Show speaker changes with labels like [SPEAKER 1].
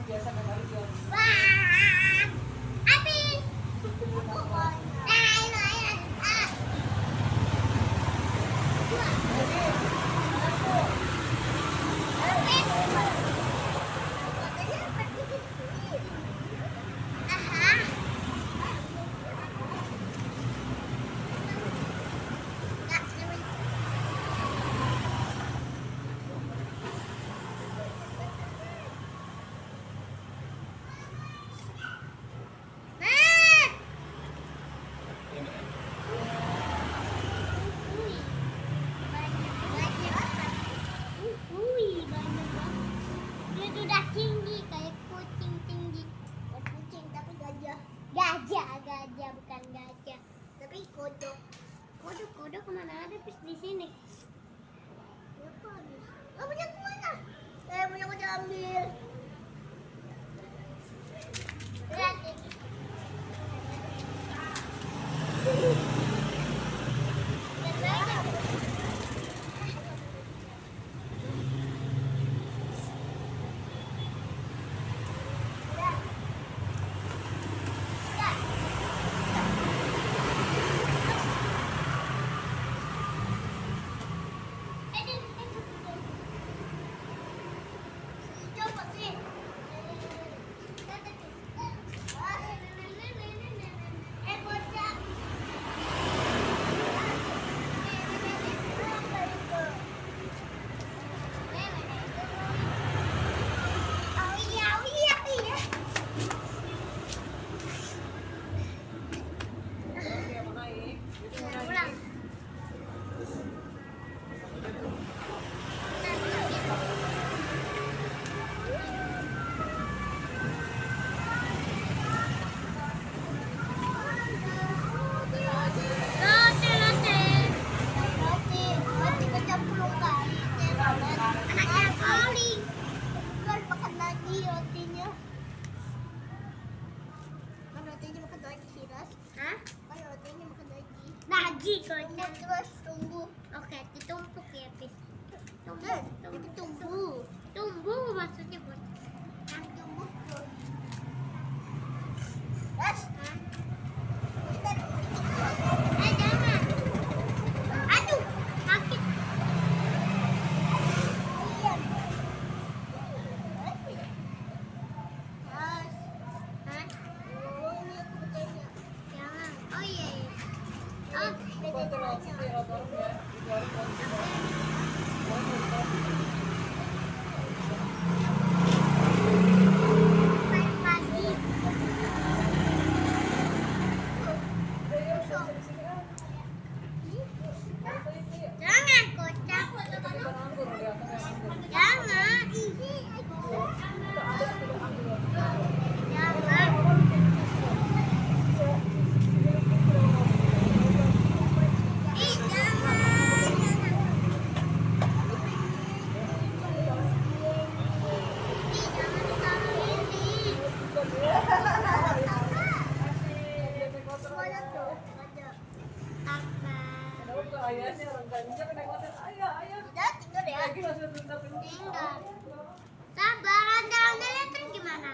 [SPEAKER 1] Wah, api. Gajah bukan gajah, tapi kodok. Kodok kemana ada? Pis di sini. Oh, punya aku mana? Punya aku diambil. Lihat ini. Naji kocak. Terus tunggu. Oke, ditumpuk ya, Pis. Tumbuh maksudnya buat. Yang tumbuh tuh. Terus? Jangan. Aduh, sakit. Oh iya. Jangan kocak. Jangan.
[SPEAKER 2] Ayahnya orang ganja kena kotor. Ayah.
[SPEAKER 1] Udah tinggal ya.
[SPEAKER 2] Lagi langsung tuntas.
[SPEAKER 1] Tinggal. Sabar, jangan lihat gimana.